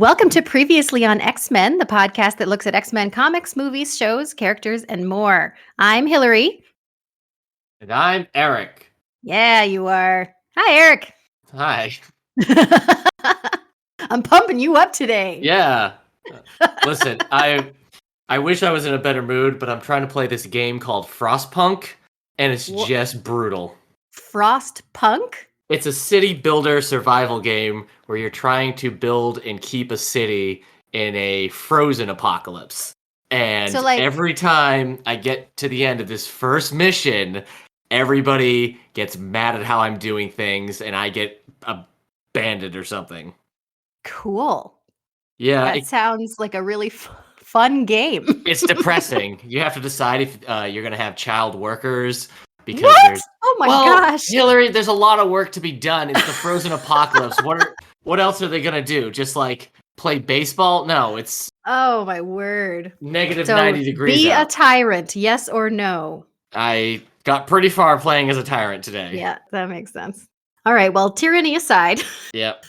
Welcome to Previously on X-Men, the podcast that looks at X-Men comics, movies, shows, characters, and more. I'm Hilary. And I'm Eric. Yeah, you are. Hi, Eric. Hi. I'm pumping you up today. Yeah. Listen, I wish I was in a better mood, but I'm trying to play this game called Frostpunk, and it's just brutal. Frostpunk? It's a city builder survival game where you're trying to build and keep a city in a frozen apocalypse. And every time I get to the end of this first mission, everybody gets mad at how I'm doing things, and I get abandoned or something. Cool. Yeah. That sounds like a really fun game. It's depressing. You have to decide if you're going to have child workers. Because what? Oh my gosh. Hilary, there's a lot of work to be done. It's the frozen apocalypse. What else are they going to do? Just play baseball? No, it's... Oh my word. Negative 90 degrees Be out. a tyrant, yes or no? I got pretty far playing as a tyrant today. Yeah, that makes sense. All right, well, tyranny aside. Yep.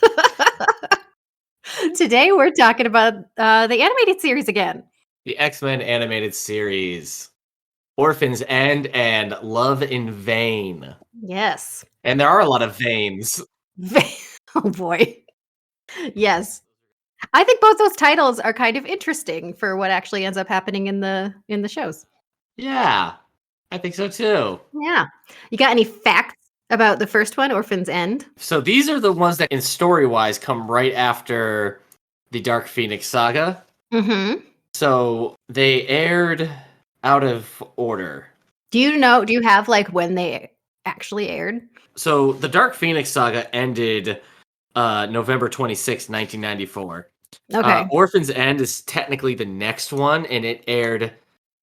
Today we're talking about the animated series again. The X-Men animated series. Orphan's End and Love in Vain. Yes. And there are a lot of veins. Oh boy. Yes. I think both those titles are kind of interesting for what actually ends up happening in the shows. Yeah. I think so too. Yeah. You got any facts about the first one, Orphan's End? So these are the ones that in story-wise come right after the Dark Phoenix saga. Mm-hmm. So they aired out of order. Do you have when they actually aired? So the Dark Phoenix saga ended November 26, 1994. Okay. Orphan's End is technically the next one, and it aired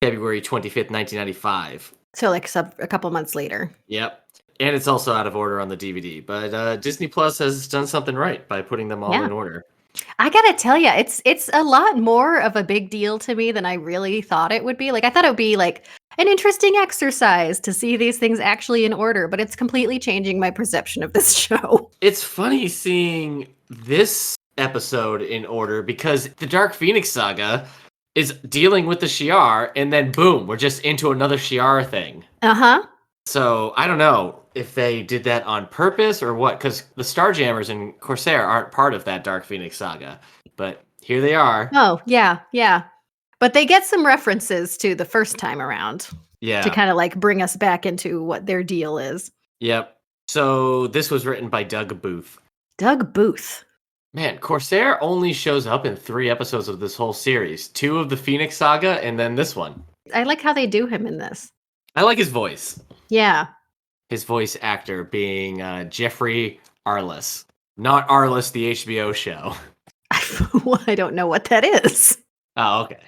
February 25th, 1995. So a couple months later. Yep. And it's also out of order on the DVD. But Disney Plus has done something right by putting them all in order. I gotta tell you, it's a lot more of a big deal to me than I really thought it would be. I thought it would be an interesting exercise to see these things actually in order, but it's completely changing my perception of this show. It's funny seeing this episode in order because the Dark Phoenix saga is dealing with the Shi'ar, and then boom, we're just into another Shi'ar thing. Uh-huh. So I don't know if they did that on purpose or what, because the Starjammers and Corsair aren't part of that Dark Phoenix saga, but here they are. Oh, yeah. But they get some references to the first time around. Yeah. To kind of bring us back into what their deal is. Yep. So this was written by Doug Booth. Doug Booth. Man, Corsair only shows up in 3 episodes of this whole series. 2 of the Phoenix saga and then this one. I like how they do him in this. I like his voice. Yeah. His voice actor being Jeffrey Arliss. Not Arliss, the HBO show. I don't know what that is. Oh, okay.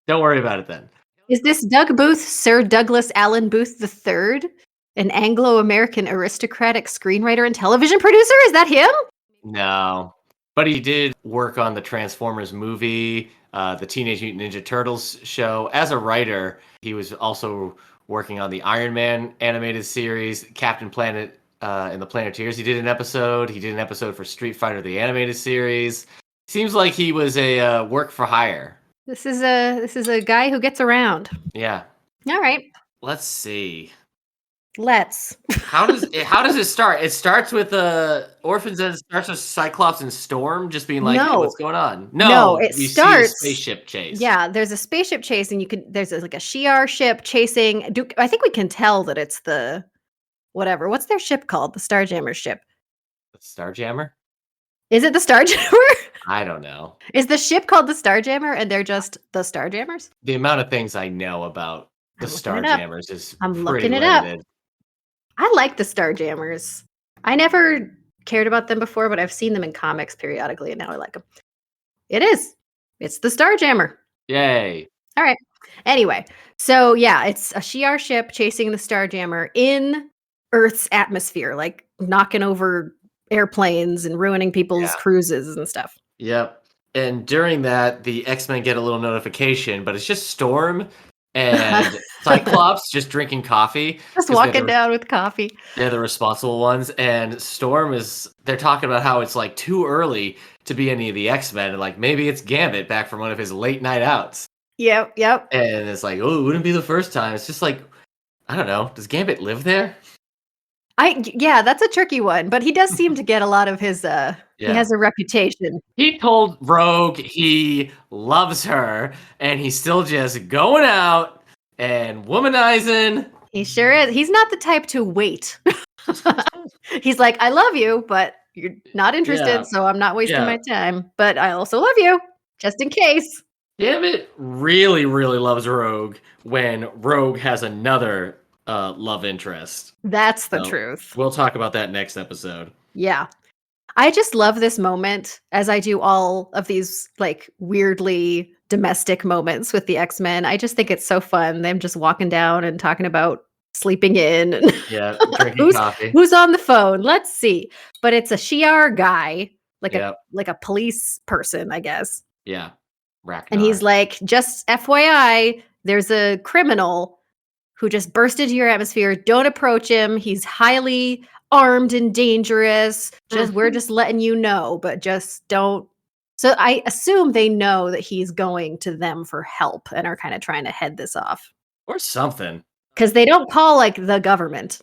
Don't worry about it then. Is this Doug Booth, Sir Douglas Allen Booth III? An Anglo-American aristocratic screenwriter and television producer? Is that him? No. But he did work on the Transformers movie, the Teenage Mutant Ninja Turtles show. As a writer, he was also working on the Iron Man animated series, Captain Planet and the Planeteers. He did an episode. He did an episode for Street Fighter, the animated series. Seems like he was a work for hire. This is a guy who gets around. Yeah. All right. Let's see. How does it start? It starts with Orphans and starts with Cyclops and Storm just being like, "Hey, what's going on?" No, it starts see a spaceship chase. Yeah, there's a spaceship chase, and there's a Shi'ar ship chasing. I think we can tell that it's the whatever. What's their ship called? The Starjammer ship. The Starjammer? Is it the Starjammer? I don't know. Is the ship called the Starjammer, and they're just the Starjammers? The amount of things I know about the Starjammers is I'm pretty looking it limited. up. I like the Starjammers. I never cared about them before, but I've seen them in comics periodically, and now I like them. It's the Starjammer. Yay. All right. Anyway, so yeah, it's a Shi'ar ship chasing the Starjammer in Earth's atmosphere, knocking over airplanes and ruining people's cruises and stuff. Yep. And during that, the X-Men get a little notification, but it's just Storm and Cyclops just drinking coffee. Just 'cause walking down with coffee. they're the responsible ones. And they're talking about how it's like too early to be any of the X-Men. And like maybe it's Gambit back from one of his late night outs. Yep. And it's like, oh, it wouldn't be the first time. It's just like, I don't know. Does Gambit live there? Yeah, that's a tricky one, but he does seem to get a lot of his he has a reputation. He told Rogue he loves her, and he's still just going out and womanizing. He sure is. He's not the type to wait. He's like, I love you, but you're not interested, so I'm not wasting my time. But I also love you, just in case. Gambit really, really loves Rogue when Rogue has another love interest. That's the truth. We'll talk about that next episode. Yeah. I just love this moment, as I do all of these like weirdly domestic moments with the X-Men. I just think it's so fun. Them just walking down and talking about sleeping in. And drinking coffee. Who's on the phone? Let's see. But it's a Shi'ar guy, like a police person, I guess. Yeah. Ragnar. And he's like, just FYI, there's a criminal who just burst into your atmosphere. Don't approach him. He's highly armed and dangerous. We're just letting you know, but just don't. So I assume they know that he's going to them for help and are kind of trying to head this off. Or something. Because they don't call like the government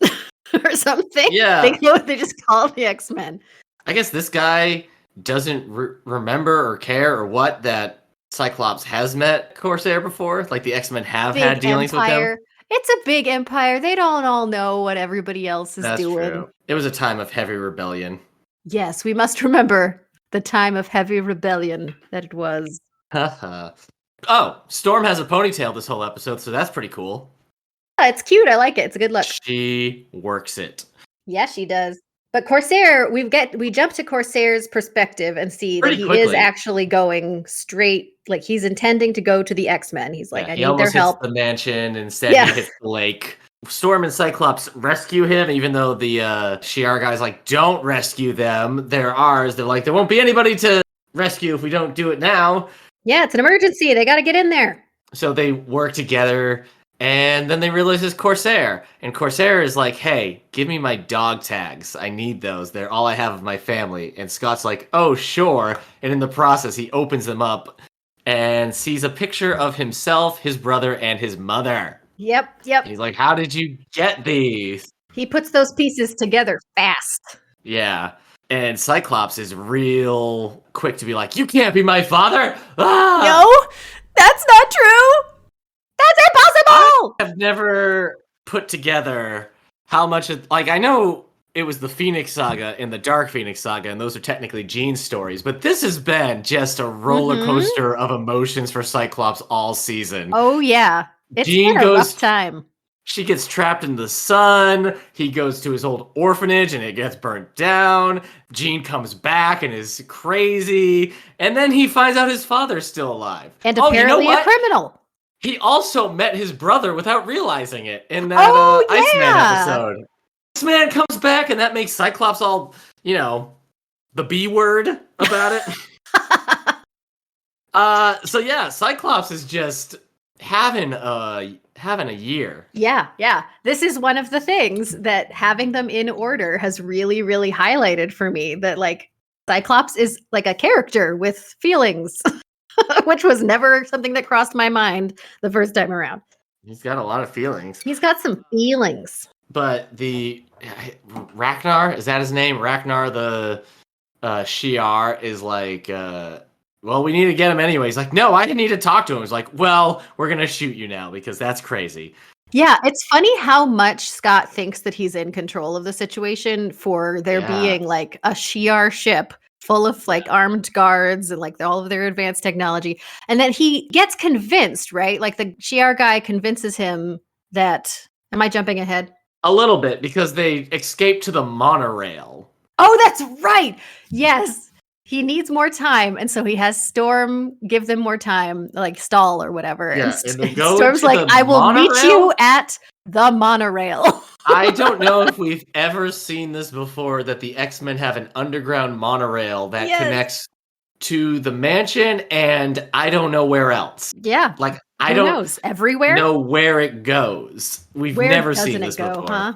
or something. Yeah. They just call the X-Men. I guess this guy doesn't remember or care or what that Cyclops has met Corsair before. Like the X-Men have had dealings with him. It's a big empire. They don't all know what everybody else is doing. That's true. It was a time of heavy rebellion. Yes, we must remember the time of heavy rebellion that it was. Oh, Storm has a ponytail this whole episode, so that's pretty cool. Yeah, it's cute. I like it. It's a good look. She works it. Yeah, she does. But Corsair, we jump to Corsair's perspective and see that he is actually going straight, like he's intending to go to the X-Men. He's like, I need their help. Hits the mansion, instead he hits the lake. Storm and Cyclops rescue him, even though the Shi'ar guy's like, don't rescue them. They're ours. They're like, there won't be anybody to rescue if we don't do it now. Yeah, it's an emergency. They got to get in there. So they work together. And then they realize it's Corsair. And Corsair is like, hey, give me my dog tags. I need those. They're all I have of my family. And Scott's like, oh, sure. And in the process, he opens them up and sees a picture of himself, his brother, and his mother. Yep. And he's like, how did you get these? He puts those pieces together fast. Yeah. And Cyclops is real quick to be like, you can't be my father. Ah! No, that's not true. That's impossible! I have never put together how much I know it was the Phoenix Saga and the Dark Phoenix Saga, and those are technically Jean's stories, but this has been just a roller coaster of emotions for Cyclops all season. Oh, yeah. It's been a rough time. She gets trapped in the sun. He goes to his old orphanage and it gets burnt down. Jean comes back and is crazy. And then he finds out his father's still alive. And apparently a criminal. He also met his brother without realizing it in that Iceman episode. Iceman comes back, and that makes Cyclops all, the B word about it. So yeah, Cyclops is just having a year. Yeah. This is one of the things that having them in order has really, really highlighted for me, that like Cyclops is like a character with feelings. Which was never something that crossed my mind the first time around. He's got a lot of feelings. He's got some feelings. But the Ragnar, is that his name? Ragnar the Shi'ar is like, well, we need to get him anyway. He's like, no, I didn't need to talk to him. He's like, well, we're going to shoot you now because that's crazy. Yeah, it's funny how much Scott thinks that he's in control of the situation for there being like a Shi'ar ship full of like armed guards and like all of their advanced technology. And then he gets convinced, right? Like the Shi'ar guy convinces him that, am I jumping ahead? A little bit, because they escape to the monorail. Oh, that's right. Yes. He needs more time. And so he has Storm give them more time, like stall or whatever. Yeah, and Storm's like, I will meet you at the monorail. I don't know if we've ever seen this before, that the X-Men have an underground monorail that connects to the mansion and I don't know where else. Yeah. Like, I Who don't knows? Everywhere? know where it goes. We've Where never seen doesn't this it go, before. huh?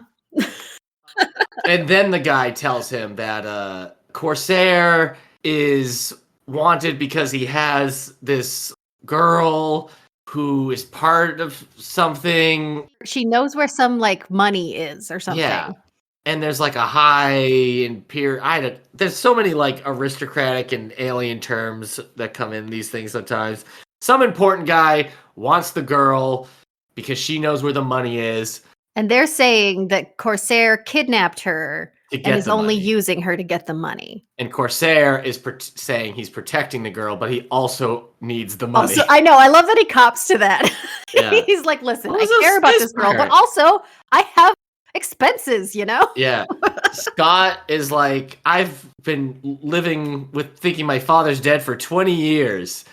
And then the guy tells him that Corsair is wanted because he has this girl who is part of something. She knows where some like money is or Yeah. something. And there's like a high imperial. There's so many like aristocratic and alien terms that come in these things sometimes. Some important guy wants the girl because she knows where the money is And they're saying that Corsair kidnapped her to and get is the only money. using her to get the money. And Corsair is saying he's protecting the girl, but he also needs the money. Also, I know, I love that he cops to that. Yeah. He's like, listen, Well, I this is care about space this girl, but pirate. also I have expenses, you know? Yeah. Scott is like, I've been living with thinking my father's dead for 20 years.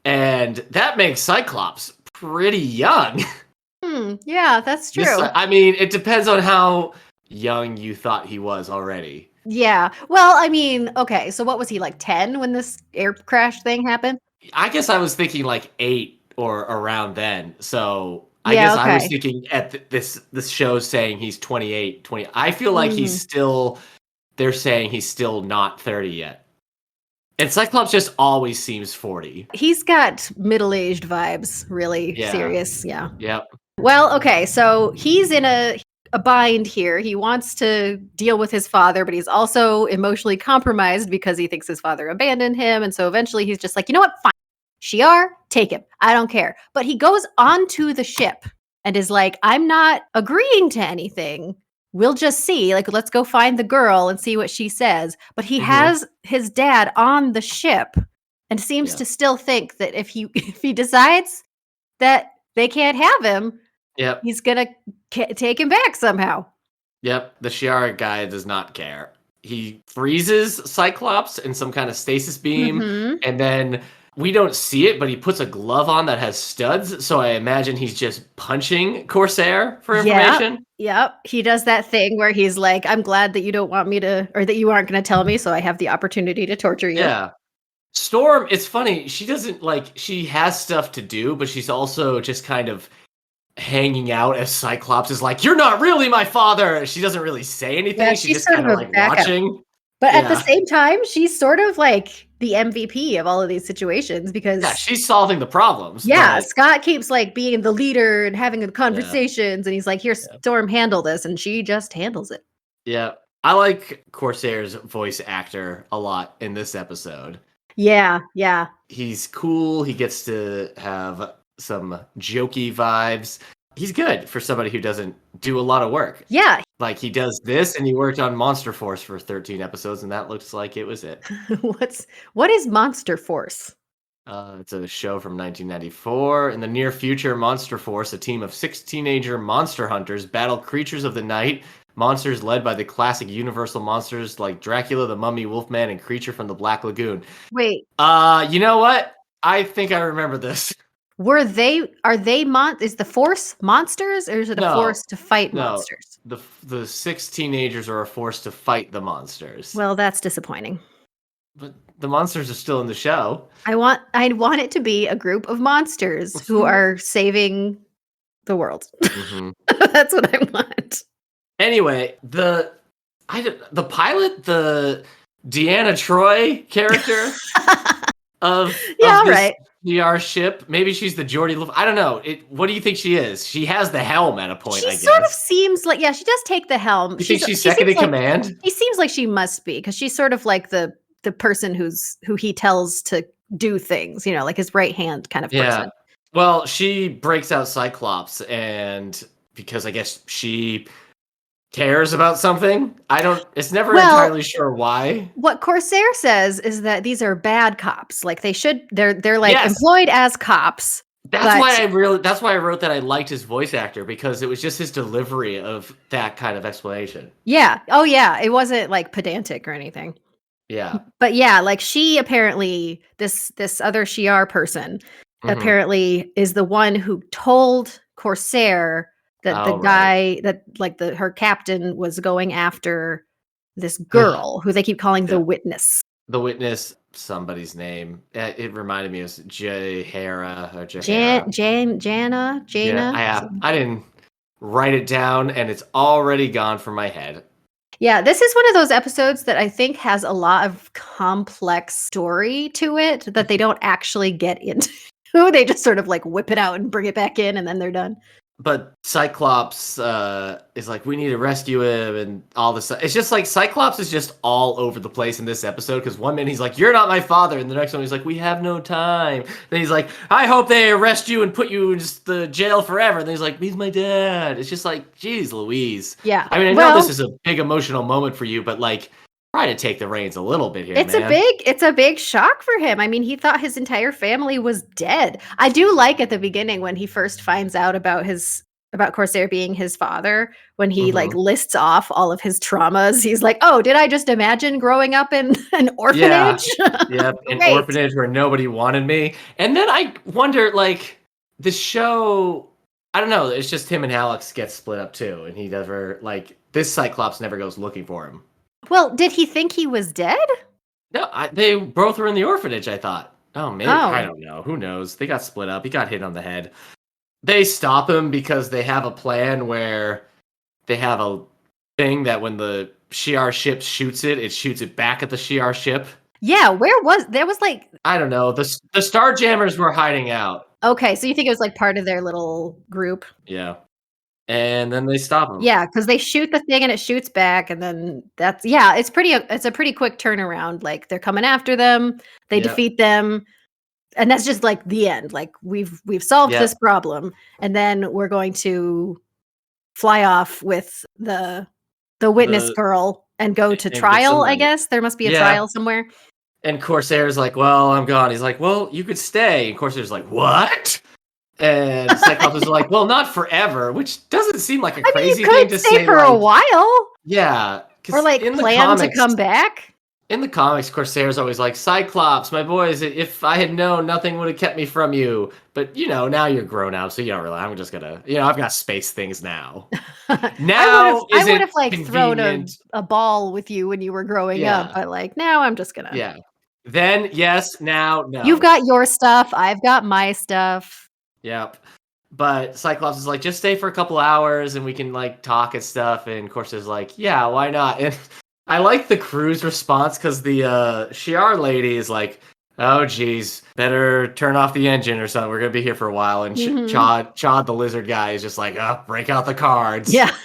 And that makes Cyclops pretty young. Yeah, that's true. I mean, it depends on how young you thought he was already. Yeah. Well, I mean, okay, so what was he, like 10 when this air crash thing happened? I guess I was thinking like 8 or around then. So I Yeah, guess I was okay. thinking at this show saying he's 28, 20. I feel like they're saying he's still not 30 yet. And Cyclops just always seems 40. He's got middle-aged vibes, really Yeah. serious. Yeah. Yep. Well, okay, so he's in a bind here. He wants to deal with his father, but he's also emotionally compromised because he thinks his father abandoned him. And so eventually he's just like, you know what? Fine. Shi'ar, take him. I don't care. But he goes onto the ship and is like, I'm not agreeing to anything. We'll just see. Like, let's go find the girl and see what she says. But he has his dad on the ship and seems to still think that if he decides that they can't have him, Yep. he's gonna take him back somehow. Yep. The Shi'ar guy does not care. He freezes Cyclops in some kind of stasis beam, and then we don't see it, but he puts a glove on that has studs. So I imagine he's just punching Corsair for information. Yep. He does that thing where he's like, I'm glad that you don't want me to, or that you aren't going to tell me, so I have the opportunity to torture you. Yeah. Storm, it's funny. She doesn't she has stuff to do, but she's also just kind of hanging out as Cyclops is like, you're not really my father. She doesn't really say anything. Yeah, she's just sort kind of of a like backup. watching. But at the same time, she's sort of like the MVP of all of these situations because she's solving the problems. Yeah, Scott keeps like being the leader and having the conversations, and he's like, "Here, Storm, handle this," and she just handles it. Yeah, I like Corsair's voice actor a lot in this episode. Yeah. He's cool. He gets to have some jokey vibes. He's good for somebody who doesn't do a lot of work. Yeah. Like he does this and he worked on Monster Force for 13 episodes and that looks like it was it. What is Monster Force? It's a show from 1994. In the near future, Monster Force, a team of 6 teenager monster hunters, battle creatures of the night, monsters led by the classic Universal monsters like Dracula, the Mummy, Wolfman, and Creature from the Black Lagoon. Wait. You know what? I think I remember this. Are they is the Force monsters or is it a force to fight monsters? The 6 teenagers are a force to fight the monsters. Well, that's disappointing. But the monsters are still in the show. I want it to be a group of monsters who are saving the world. That's what I want. Anyway, the pilot, the Deanna Troi character of this VR ship. Maybe she's the Geordie. I don't know. What do you think she is? She has the helm at a point. She sort of seems like she does take the helm. You think she's second in command? She seems like she must be because she's sort of like the person who he tells to do things. You know, like his right hand kind of person. Well, she breaks out Cyclops, and because I guess she cares about something. It's never entirely sure why. What Corsair says is that these are bad cops. Like they're like employed as cops. That's why I wrote that I liked his voice actor because it was just his delivery of that kind of explanation. Yeah. Oh yeah. It wasn't like pedantic or anything. Yeah. But yeah, like she apparently this other Shi'ar person apparently is the one who told Corsair that the guy that like her captain was going after this girl who they keep calling the Witness. The Witness. somebody's name. It reminded me of Jahara or Jan, Jahara. Yeah, Jaina. I didn't write it down, and it's already gone from my head. Yeah, this is one of those episodes that I think has a lot of complex story to it that they don't actually get into. They just sort of like whip it out and bring it back in, and then they're done. But Cyclops is like, we need to rescue him and all this stuff. It's just like Cyclops is just all over the place in this episode because one minute he's like, you're not my father. And the next one he's like, we have no time. Then he's like, I hope they arrest you and put you in just the jail forever. And then he's like, he's my dad. It's just like, geez Louise. Yeah. I mean, I know this is a big emotional moment for you, but like, try to take the reins a little bit here, it's man. It's a big shock for him. I mean, he thought his entire family was dead. I do like at the beginning when he first finds out about Corsair being his father, when he like lists off all of his traumas. He's like, "Oh, did I just imagine growing up in an orphanage?" Yeah, an orphanage where nobody wanted me. And then I wonder, like, the show, I don't know, it's just him and Alex get split up too, and he never, like, this Cyclops never goes looking for him. Well, did he think he was dead? No, they both were in the orphanage, I thought. Oh, maybe. I don't know. Who knows? They got split up. He got hit on the head. They stop him because they have a plan where they have a thing that when the Shi'ar ship shoots it shoots it back at the Shi'ar ship. Yeah, there was like... I don't know. The Starjammers were hiding out. Okay, so you think it was like part of their little group? Yeah. And then they stop him. Yeah, because they shoot the thing and it shoots back, and then it's a pretty quick turnaround. Like they're coming after them, they defeat them, and that's just like the end. Like we've solved this problem, and then we're going to fly off with the witness girl and go to trial. I guess there must be a trial somewhere. And Corsair's like, "Well, I'm gone." He's like, "Well, you could stay." And Corsair's like, "What?" And Cyclops is like, well, not forever, which doesn't seem like a crazy thing to say for a while. Yeah. Or like plan to come back. In the comics, Corsair's always like, Cyclops, my boys, if I had known, nothing would have kept me from you. But, now you're grown up, so you don't really, I'm just gonna, I've got space things now. Now I would have like thrown a ball with you when you were growing up, but like now I'm just gonna. Yeah. Then, yes, now, no. You've got your stuff, I've got my stuff. Yep. But Cyclops is like, just stay for a couple hours and we can like talk and stuff. And Corsair's like, yeah, why not? And I like the crew's response because the Shi'ar lady is like, oh geez, better turn off the engine or something. We're gonna be here for a while. And Chad the lizard guy is just like, oh, break out the cards. Yeah.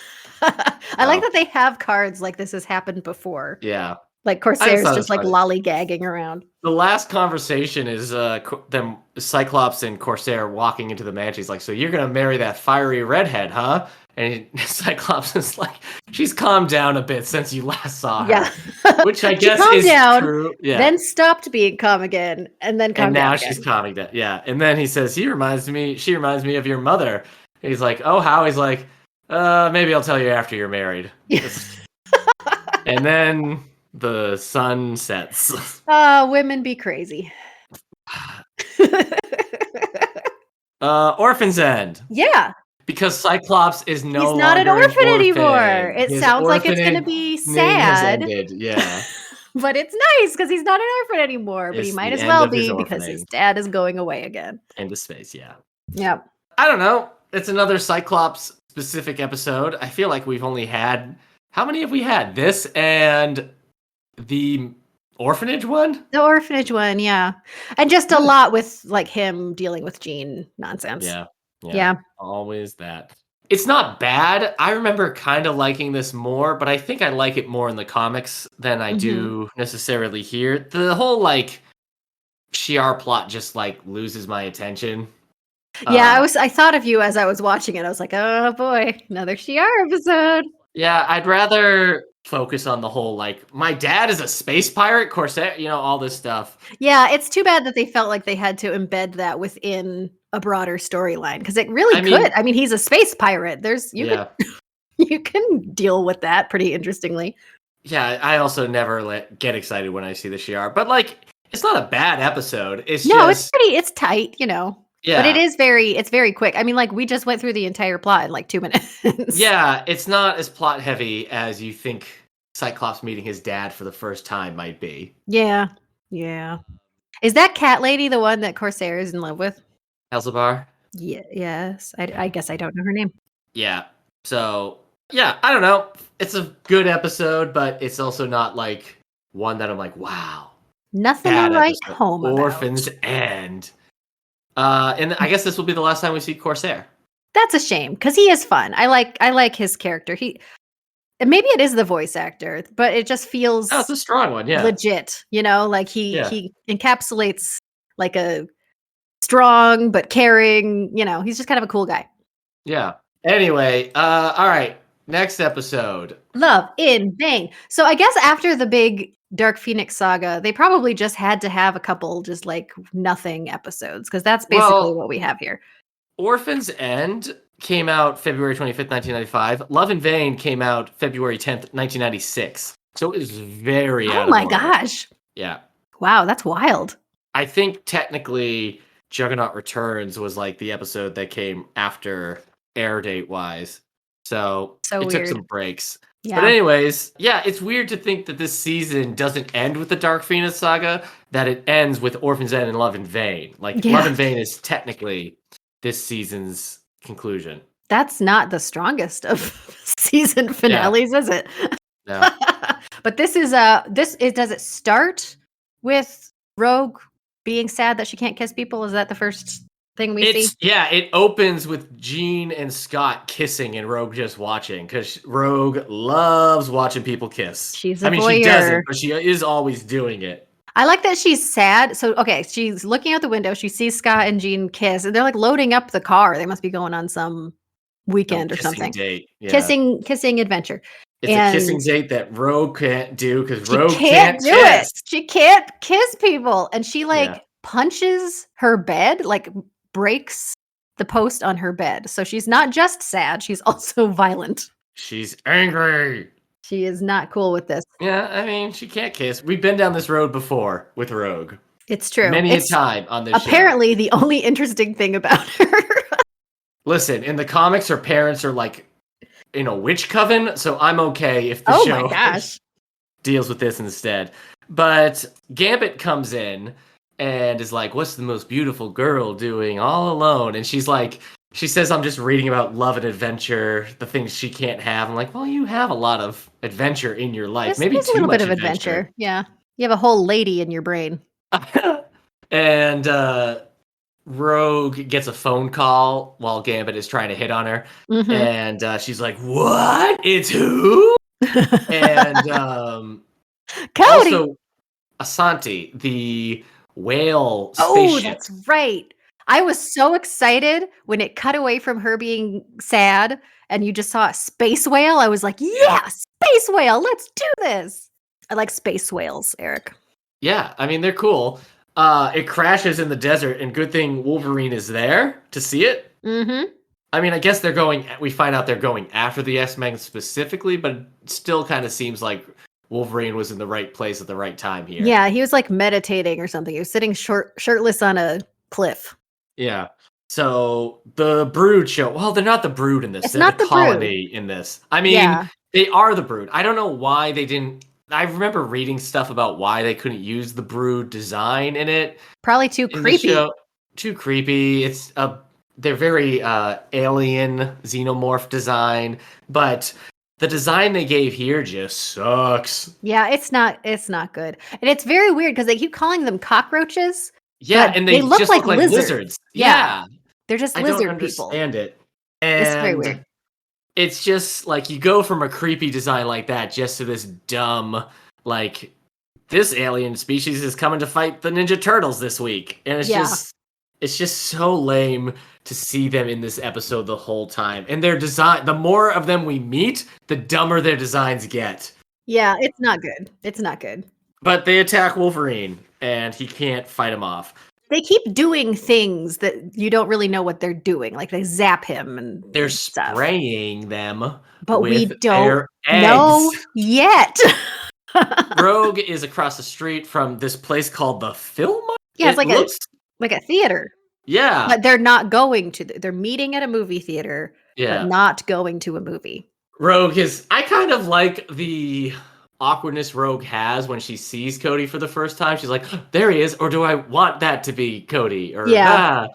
I like that they have cards like this has happened before. Yeah. Like Corsair's just like lollygagging around. The last conversation is them Cyclops and Corsair walking into the mansion. He's like, so you're going to marry that fiery redhead, huh? And Cyclops is like, she's calmed down a bit since you last saw her. Yeah. Which I guess is true. Yeah. Then stopped being calm again. And then calmed down. And now she's calming down. Yeah. And then he says, she reminds me of your mother. And he's like, oh, how? He's like, maybe I'll tell you after you're married. And then the sun sets. Women be crazy. Orphan's End. Yeah. Because Cyclops is no longer He's not an orphan anymore. It His sounds like it's going to be sad. Yeah. But it's nice because he's not an orphan anymore. But he might as well be because his dad is going away again. Into space, yeah. Yeah. I don't know. It's another Cyclops specific episode. I feel like we've only had... How many have we had? This and... the orphanage one? The orphanage one, yeah. And just a lot with like him dealing with Jean nonsense. Yeah. Always that. It's not bad. I remember kind of liking this more, but I think I like it more in the comics than I do necessarily here. The whole like Shi'ar plot just like loses my attention. Yeah, I thought of you as I was watching it. I was like, oh boy, another Shi'ar episode. Yeah, I'd rather focus on the whole, like, my dad is a space pirate, Corsair, all this stuff. Yeah, it's too bad that they felt like they had to embed that within a broader storyline, because it really could. I mean, he's a space pirate. You can deal with that pretty interestingly. Yeah, I also never get excited when I see the Shi'ar, but, like, it's not a bad episode. It's tight, Yeah. But it's very quick. I mean, like, we just went through the entire plot in like 2 minutes. Yeah, it's not as plot heavy as you think Cyclops meeting his dad for the first time might be. Yeah. Yeah. Is that cat lady the one that Corsair is in love with? Elzbar. Yeah, yes. I guess I don't know her name. Yeah. So, yeah, I don't know. It's a good episode, but it's also not like one that I'm like, wow, Nothing to bad write episode. home about. Orphans End. And I guess this will be the last time we see Corsair. That's a shame because he is fun. I like his character. Maybe it is the voice actor, but it just Oh, it's feels a strong one, yeah. legit, like Yeah. he encapsulates like a strong but caring, he's just kind of a cool guy. Yeah. Anyway, all right. Next episode. Love in Vain. So I guess after the big Dark Phoenix saga, they probably just had to have a couple just like nothing episodes because that's basically Well, what we have here. Orphan's End came out February 25th, 1995. Love in Vain came out February 10th, 1996. So it was very out Oh of my order. gosh. Yeah. Wow, that's wild. I think technically Juggernaut Returns was like the episode that came after air date wise. So So it took weird. some breaks. Yeah. But anyways, yeah, it's weird to think that this season doesn't end with the Dark Phoenix saga, that it ends with Orphan's End and Love in Vain. Like Yeah. Love in Vain is technically this season's conclusion. That's not the strongest of season finales, is it? No. But does it start with Rogue being sad that she can't kiss people? Is that the first thing we see? Yeah, it opens with Jean and Scott kissing and Rogue just watching because Rogue loves watching people kiss. She's a she voyeur. doesn't, but she is always doing it. I like that she's sad. So, okay, she's looking out the window. She sees Scott and Jean kiss, and they're like loading up the car. They must be going on some weekend or Kissing something. date. Yeah. Kissing adventure. It's a kissing date that Rogue can't do because Rogue can't do kiss. it. She can't kiss people. And she punches her bed, like breaks the post on her bed. So she's not just sad, she's also violent. She's angry. She is not cool with this. Yeah, I mean, she can't kiss. We've been down this road before with Rogue. It's true. Many a time on this apparently show. The only interesting thing about her. Listen, in the comics, her parents are like in a witch coven, so I'm okay if the show deals with this instead. But Gambit comes in and is like, what's the most beautiful girl doing all alone? And she's like, she says, I'm just reading about love and adventure, the things she can't have. I'm like, well, you have a lot of adventure in your life. Maybe there's too a little much bit of adventure. Yeah. You have a whole lady in your brain. And Rogue gets a phone call while Gambit is trying to hit on her. Mm-hmm. And she's like, what? It's who? And Cody! Also, Asante, the whale spaceship. Oh, that's right. I was so excited when it cut away from her being sad and you just saw a space whale. I was like, yeah, space whale, let's do this. I like space whales, Eric. Yeah, I mean, they're cool. It crashes in the desert, and good thing Wolverine is there to see it. Mm-hmm. I mean, I guess we find out they're going after the X-Men specifically, but it still kind of seems like Wolverine was in the right place at the right time here. Yeah, he was like meditating or something. He was sitting shirtless on a cliff. Yeah. So the Brood show. Well, they're not the Brood in this. They're not the colony in this. I mean, they are the Brood. I don't know why they didn't. I remember reading stuff about why they couldn't use the Brood design in it. Probably too creepy. Too creepy. They're very alien xenomorph design, but the design they gave here just sucks. Yeah, it's not good. And it's very weird because they keep calling them cockroaches. Yeah, and they look just like look like lizards. Yeah. They're just lizard people. I don't understand it. And it's very weird. It's just like you go from a creepy design like that just to this dumb, like, this alien species is coming to fight the Ninja Turtles this week. And it's just so lame to see them in this episode the whole time. And their design, the more of them we meet, the dumber their designs get. Yeah, it's not good. It's not good. But they attack Wolverine, and he can't fight them off. They keep doing things that you don't really know what they're doing. Like they zap him and they're spraying them. But we don't know know yet. Rogue is across the street from this place called the Film. Yeah, it's like a theater. Yeah. But they're not going to. They're meeting at a movie theater, but not going to a movie. Rogue is. I kind of like the awkwardness Rogue has when she sees Cody for the first time. She's like, there he is, or do I want that to be Cody? Or Yeah.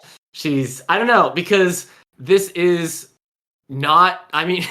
I don't know, because this is not, I mean,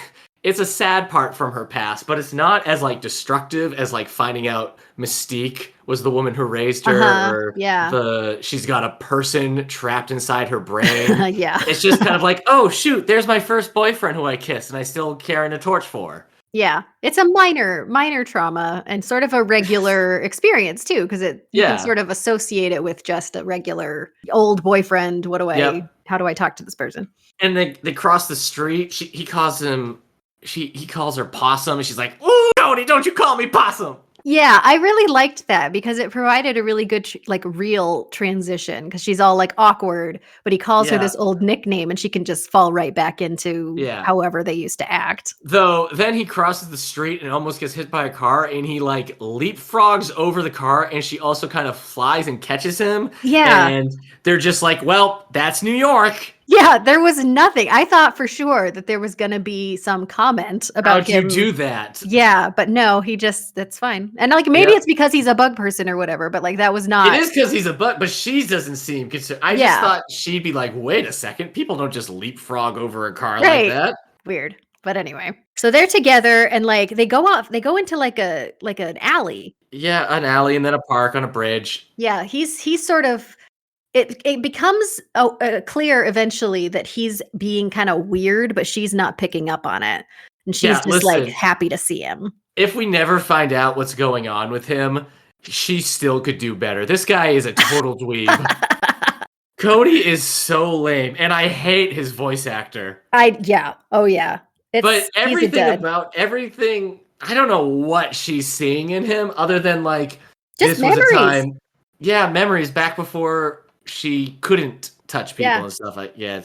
it's a sad part from her past, but it's not as like destructive as like finding out Mystique was the woman who raised her, or Yeah. she's got a person trapped inside her brain. Yeah. It's just kind of like, oh shoot, there's my first boyfriend who I kissed and I still carrying a torch for. Yeah. It's a minor trauma and sort of a regular experience too, because you can Yeah. sort of associate it with just a regular old boyfriend. Yep. How do I talk to this person? And they cross the street. He calls her Possum, and she's like, "Ooh, Cody, don't you call me Possum." Yeah, I really liked that because it provided a really good like real transition because she's all like awkward, but he calls her Yeah. this old nickname and she can just fall right back into Yeah. however they used to act. Though then he crosses the street and almost gets hit by a car, and he like leapfrogs over the car, and she also kind of flies and catches him. Yeah. And they're just like, well, that's New York. Yeah, there was nothing. I thought for sure that there was going to be some comment about How'd you him. do that? Yeah, but no, that's fine. And like maybe it's because he's a bug person or whatever, but like that was not. It is because he's a bug, but she doesn't seem concerned. I just thought she'd be like, wait a second, people don't just leapfrog over a car like that. Weird. But anyway, so they're together and like they go into like an alley. Yeah, an alley and then a park on a bridge. Yeah, he's sort of it becomes clear eventually that he's being kind of weird, but she's not picking up on it. And she's just like happy to see him. If we never find out what's going on with him, she still could do better. This guy is a total dweeb. Cody is so lame, and I hate his voice actor. Oh yeah. But everything, I don't know what she's seeing in him other than like just this memories. was a time. Yeah, memories back before she couldn't touch people and stuff like Yeah,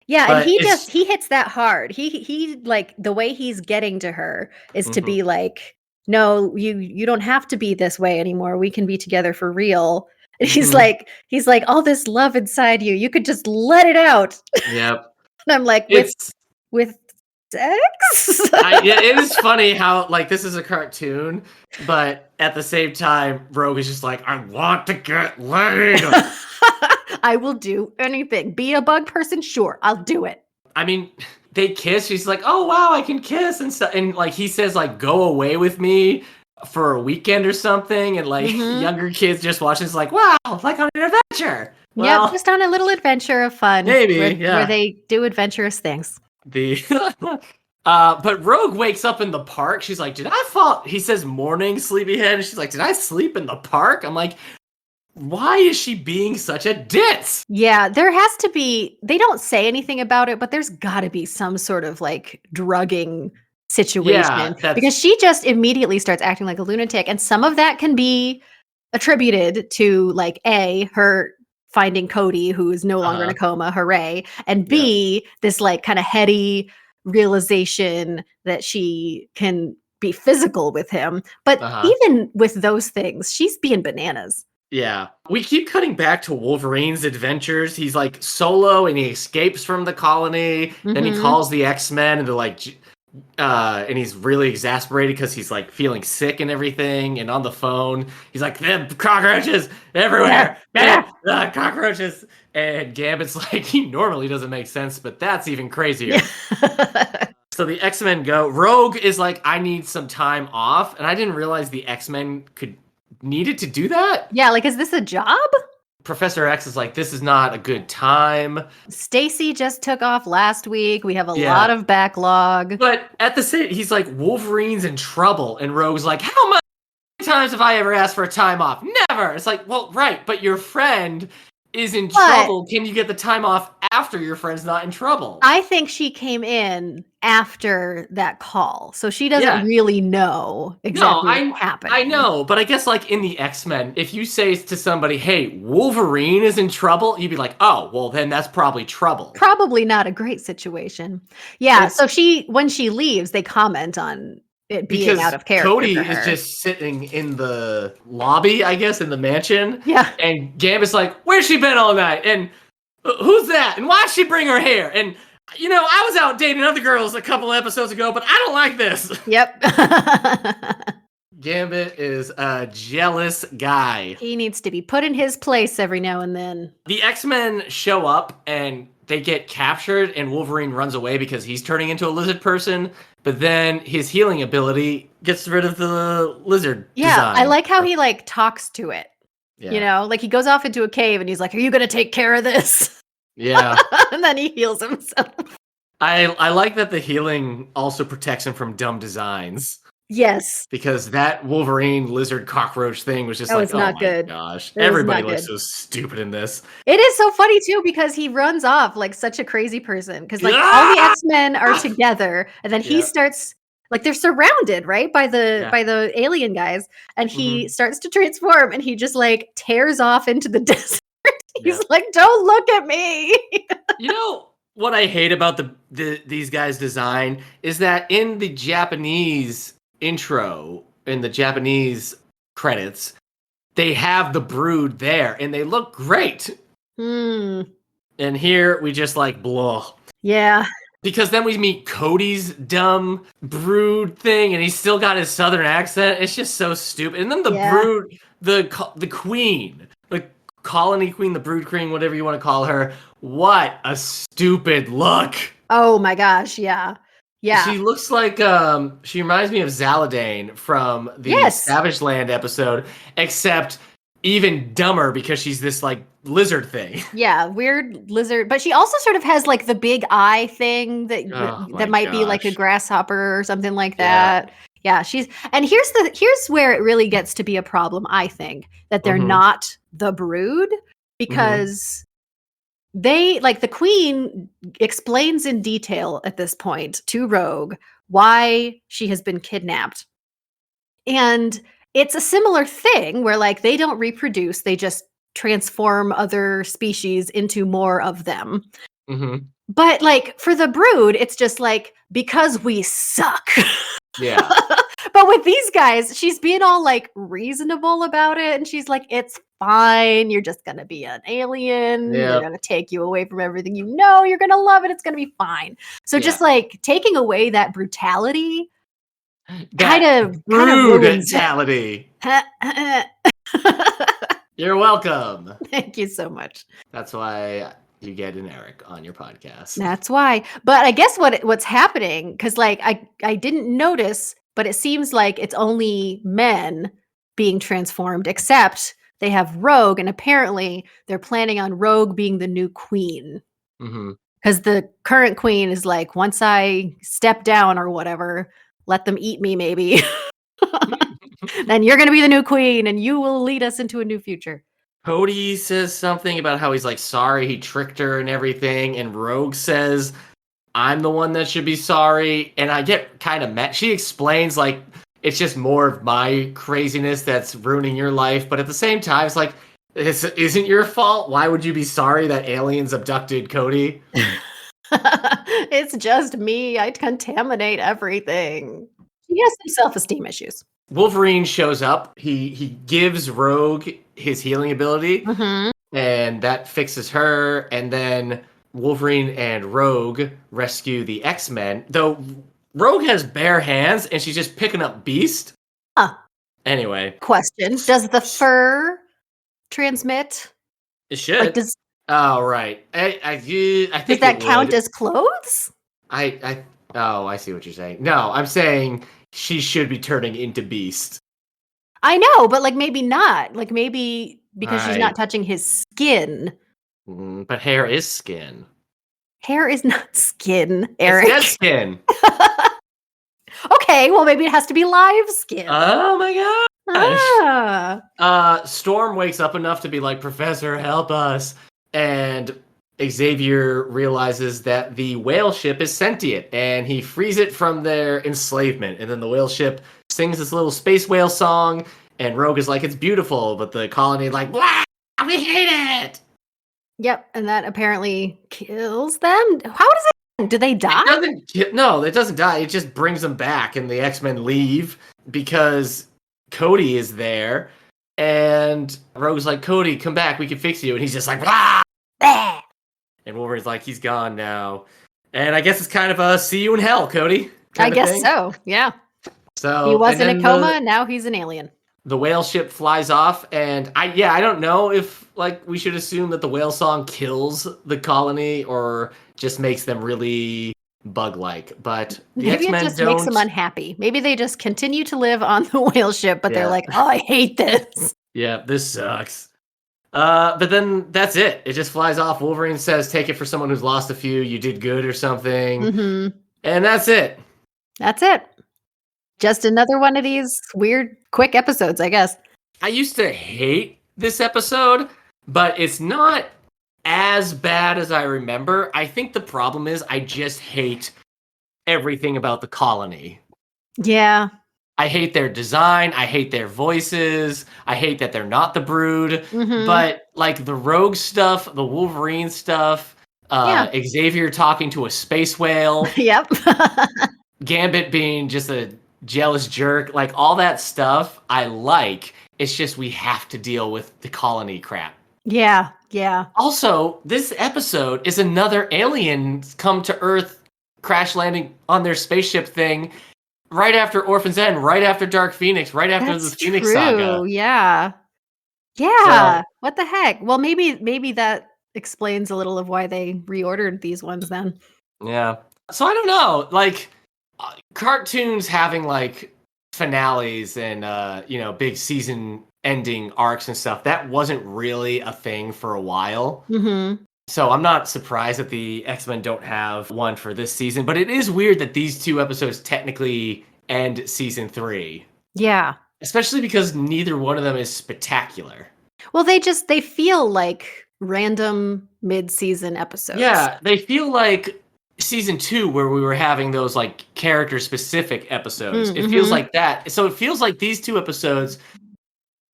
and he hits that hard. He like the way he's getting to her is to be like, no, you don't have to be this way anymore. We can be together for real. And he's like all this love inside you. You could just let it out. Yep. And I'm like, with sex? It is funny how like this is a cartoon, but at the same time, Rogue is just like, I want to get laid. I will do anything. Be a bug person? Sure, I'll do it. I mean, they kiss. She's like, oh wow, I can kiss and stuff. And like he says, like, go away with me for a weekend or something. And like younger kids just watching, it's like, wow, like on an adventure. Well, just on a little adventure of fun. Maybe, where they do adventurous things. But Rogue wakes up in the park. She's like, did I fall? He says, morning, sleepyhead. And she's like, did I sleep in the park? I'm like, why is she being such a ditz? Yeah, there has to be, they don't say anything about it, but there's got to be some sort of like drugging situation because she just immediately starts acting like a lunatic. And some of that can be attributed to like her finding Cody, who is no longer in a coma, hooray. And B, this like kind of heady realization that she can be physical with him. But even with those things, she's being bananas. Yeah. We keep cutting back to Wolverine's adventures. He's like solo and he escapes from the colony. Then he calls the X-Men and they're like, and he's really exasperated because he's like feeling sick and everything. And on the phone, he's like, "Them cockroaches everywhere, cockroaches." And Gambit's like, he normally doesn't make sense, but that's even crazier. So the X-Men go. Rogue is like, I need some time off, and I didn't realize the X-Men needed to do that. Yeah, like, is this a job? Professor X is like, this is not a good time. Stacy just took off last week. We have a lot of backlog. But at the same, he's like, Wolverine's in trouble. And Rogue's like, how many times have I ever asked for a time off? Never. It's like, well, right, but your friend is in trouble. Can you get the time off after your friend's not in trouble? I think she came in after that call, so she doesn't really know exactly what happened. I know, but I guess like in the X-Men, if you say to somebody, hey, Wolverine is in trouble, you'd be like, oh, well, then that's probably trouble. Probably not a great situation. Yeah, so when she leaves, they comment on it being out of character. Cody is just sitting in the lobby, I guess, in the mansion. Yeah. And Gambit's like, where's she been all night? And who's that? And why'd she bring her hair? And, you know, I was out dating other girls a couple episodes ago, but I don't like this. Yep. Gambit is a jealous guy. He needs to be put in his place every now and then. The X-Men show up and they get captured, and Wolverine runs away because he's turning into a lizard person. But then his healing ability gets rid of the lizard design. I like how he like talks to it. Yeah. You know, like he goes off into a cave and he's like, "Are you going to take care of this?" Yeah. And then he heals himself. I like that the healing also protects him from dumb designs. Yes. Because that Wolverine lizard cockroach thing was just It's not my good. gosh. It was Everybody not looks good. so stupid in this. It is so funny too because he runs off like such a crazy person because like all the X-Men are together and then he starts like they're surrounded, right, by the alien guys, and he starts to transform and he just like tears off into the desert. He's like, "Don't look at me." You know what I hate about these guys' design is that in the Japanese intro, in the Japanese credits, they have the Brood there and they look great. And here we just like blah. Yeah. Because then we meet Cody's dumb Brood thing and he's still got his southern accent. It's just so stupid. And then the Brood, the queen, the colony queen, the Brood queen, whatever you want to call her. What a stupid look. Oh my gosh, yeah. Yeah. She looks like she reminds me of Zaladane from the Savage Land episode, except even dumber because she's this like lizard thing. Yeah, weird lizard, but she also sort of has like the big eye thing that might be like a grasshopper or something like that. Yeah, and here's where it really gets to be a problem, I think, that they're not the Brood because they like the Queen explains in detail at this point to Rogue why she has been kidnapped. And it's a similar thing where like they don't reproduce, they just transform other species into more of them. But like for the Brood, it's just like because we suck. Yeah. But with these guys, she's being all like reasonable about it. And she's like, it's fine. You're just going to be an alien. They're going to take you away from everything you know. You're going to love it. It's going to be fine. So just like taking away that brutality kind of brutality. You're welcome. Thank you so much. That's why you get an Eric on your podcast. That's why. But I guess what's happening, because like I didn't notice, but it seems like it's only men being transformed, except they have Rogue, and apparently they're planning on Rogue being the new queen. Because the current queen is like, once I step down or whatever, let them eat me maybe. Then you're going to be the new queen and you will lead us into a new future. Cody says something about how he's like sorry he tricked her and everything, and Rogue says I'm the one that should be sorry, and I get kind of mad. She explains like it's just more of my craziness that's ruining your life, but at the same time it's like this isn't your fault. Why would you be sorry that aliens abducted Cody? It's just me. I contaminate everything. He has some self-esteem issues. Wolverine shows up. He gives Rogue his healing ability, and that fixes her. And then Wolverine and Rogue rescue the X-Men. Though Rogue has bare hands, and she's just picking up Beast. Anyway. Question. Does the fur transmit? It should. Like, oh, right. I think does that count as clothes? I see what you're saying. No, I'm saying she should be turning into Beast. I know, but like maybe not. Like maybe because she's not touching his skin. But hair is skin. Hair is not skin, Eric. It's dead skin. Okay, well maybe it has to be live skin. Oh my gosh. Storm wakes up enough to be like, Professor, help us. And Xavier realizes that the whale ship is sentient, and he frees it from their enslavement. And then the whale ship sings this little space whale song, and Rogue is like, it's beautiful, but the colony is like, blah, we hate it. Yep, and that apparently kills them. How does it end? Do they die? No, it doesn't die. It just brings them back, and the X-Men leave because Cody is there, and Rogue's like, Cody, come back, we can fix you. And he's just like, blah. And Wolverine's like, he's gone now. And I guess it's kind of a see you in hell, Cody. I guess so, yeah. So He was and in a then coma, now he's an alien. the whale ship flies off, and I don't know if like we should assume that the whale song kills the colony or just makes them really bug-like. But the Maybe it X-Men just makes them don't. unhappy. Maybe they just continue to live on the whale ship, but they're Yeah, like, "Oh, I hate this." yeah, this sucks. But then that's it. It just flies off. Wolverine says, "Take it for someone who's lost a few. You did good or something," Mhm. and that's it. That's it. Just another one of these weird quick episodes, I guess. I used to hate this episode, but it's not as bad as I remember. I think the problem is I just hate everything about the colony. Yeah. I hate their design. I hate their voices. I hate that they're not the Brood. Mhm. But like the Rogue stuff, the Wolverine stuff, Yeah. Xavier talking to a space whale, Yep. Gambit being just a jealous jerk, like all that stuff I like. It's just we have to deal with the colony crap. Yeah. Yeah. Also, this episode is another aliens come to Earth crash landing on their spaceship thing right after Orphan's End, right after Dark Phoenix, right after the That's Phoenix true. saga. Yeah. Yeah. So, What the heck? Well, maybe that explains a little of why they reordered these ones then. yeah. So I don't know, like cartoons having like finales and big season ending arcs and stuff. That wasn't really a thing for a while. Mhm. So I'm not surprised that the X-Men don't have one for this season, but it is weird that these two episodes technically end season 3, Yeah. especially because neither one of them is spectacular. Well, they feel like random mid-season episodes. Yeah, they feel like season 2 where we were having those like character specific episodes. It feels Mhm. like that. So it feels like these two episodes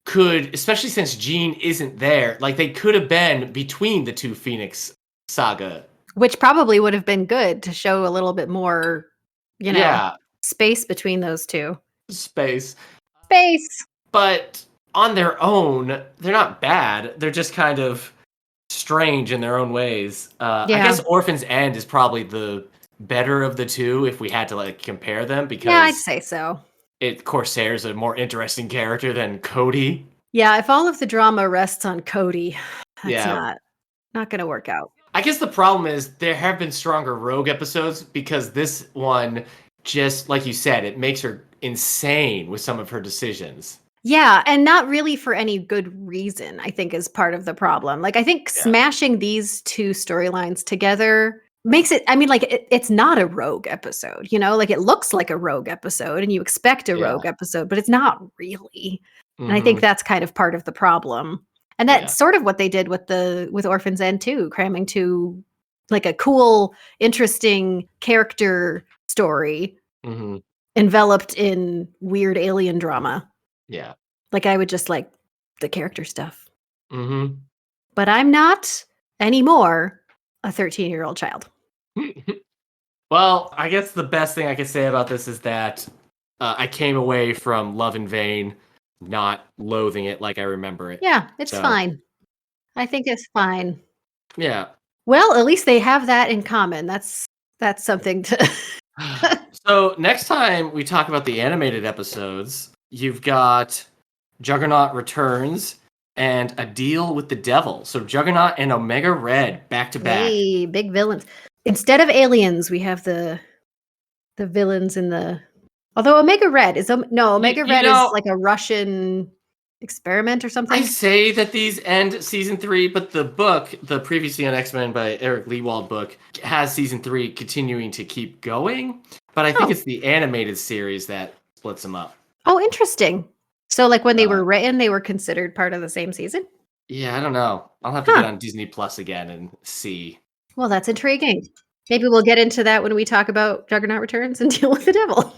could, especially since Jean isn't there, like they could have been between the two Phoenix saga. Which probably would have been good to show a little bit more, Yeah, space between those two. space. Space. But on their own, they're not bad. They're just kind of strange in their own ways. I Yeah. guess Orphan's End is probably the better of the two if we had to like compare them Yeah, I'd because say so. Corsair's a more interesting character than Cody. Yeah, if all of the drama rests on Cody, that's Yeah. not gonna work out. I guess the problem is there have been stronger Rogue episodes because this one, just like you said, it makes her insane with some of her decisions. Yeah, and not really for any good reason, I think is part of the problem. Like, I think Yeah. smashing these two storylines together makes it, like, it's not a Rogue episode, like, it looks like a Rogue episode and you expect a Yeah. Rogue episode, but it's not really. And I think Mhm. that's kind of part of the problem. And Yeah. that's sort of what they did with Orphan's End too, cramming to like a cool, interesting character story Mhm. enveloped in weird alien drama. Yeah. Like, I would just like the character stuff. Mhm. But I'm not anymore a 13-year-old child. Well, I guess the best thing I can say about this is that I came away from Love in Vain not loathing it like I remember it. Yeah, it's So, fine. I think it's fine. yeah. Well, at least they have that in common. That's something to So, next time we talk about the animated episodes, you've got Juggernaut Returns and A Deal with the Devil. So, Juggernaut and Omega Red back to back. Hey, big villains. Instead of aliens, we have the villains in the although Omega Red is Omega Red is like a Russian experiment or I something. say that these end season 3, but the book, the Previously on X-Men by Eric Lewald book, has season 3 continuing to keep going. But I think Oh. it's the animated series that splits them up. Oh, interesting. So like when they were written, they were considered part of the same season? Yeah, I don't know. I'll have to get on Disney Plus again and see. Well, that's intriguing. Maybe we'll get into that when we talk about Juggernaut Returns and Deal with the Devil.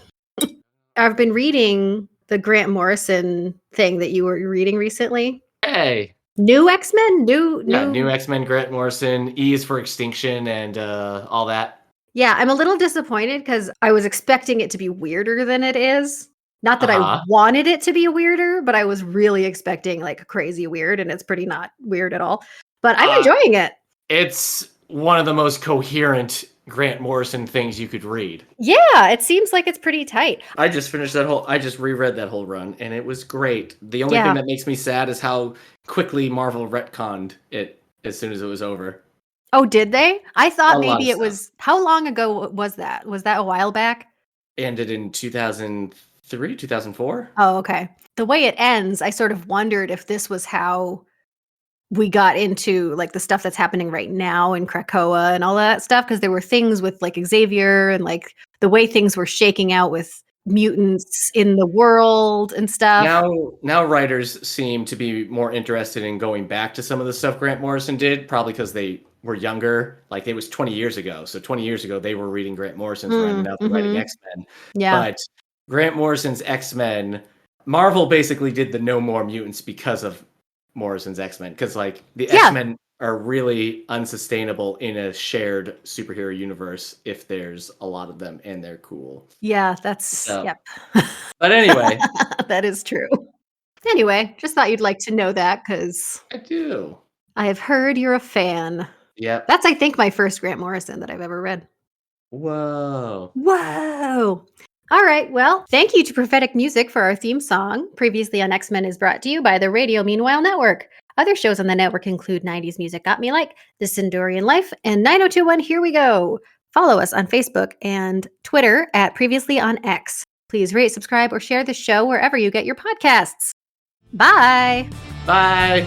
I've been reading the Grant Morrison thing that you were reading recently. Hey. New X-Men? New X-Men, Grant Morrison, E is for Extinction, and all that. Yeah, I'm a little disappointed because I was expecting it to be weirder than it is. Not that I wanted it to be weirder, but I was really expecting like crazy weird, and it's pretty not weird at all. But I'm enjoying it. It's one of the most coherent Grant Morrison things you could read. Yeah, it seems like it's pretty tight. I just reread that whole run, and it was great. The only thing Yeah. that makes me sad is how quickly Marvel retconned it as soon as it was over. Oh, did they? I thought A lot of maybe it stuff. was. How long ago was that? Was that a while back? Ended in 2003, 2004. Oh, okay. The way it ends, I sort of wondered if this was how we got into like the stuff that's happening right now in Krakoa and all that stuff, because there were things with like Xavier and like the way things were shaking out with mutants in the world and stuff. Now writers seem to be more interested in going back to some of the stuff Grant Morrison did, probably because they were younger. Like it was 20 years ago. So 20 years ago they were reading Grant Morrison's run, and now they're writing Mhm. X-Men. Yeah. But Grant Morrison's X-Men, Marvel basically did the No More Mutants because of Morrison's X-Men. Because like the Yeah. X-Men are really unsustainable in a shared superhero universe if there's a lot of them and they're cool. Yeah, that's So, yep. but anyway, That is true. Anyway, just thought you'd like to know that because I do. I have heard you're a fan. Yep. That's, I think, my first Grant Morrison that I've ever read. Whoa. Whoa! All right, well, thank you to Prophetic Music for our theme song. Previously on X-Men is brought to you by the Radio Meanwhile Network. Other shows on the network include 90s Music Got Me Like, This Sindorian Life, and 9021 Here We Go. Follow us on Facebook and Twitter at Previously on X. Please rate, subscribe, or share the show wherever you get your podcasts. Bye! Bye.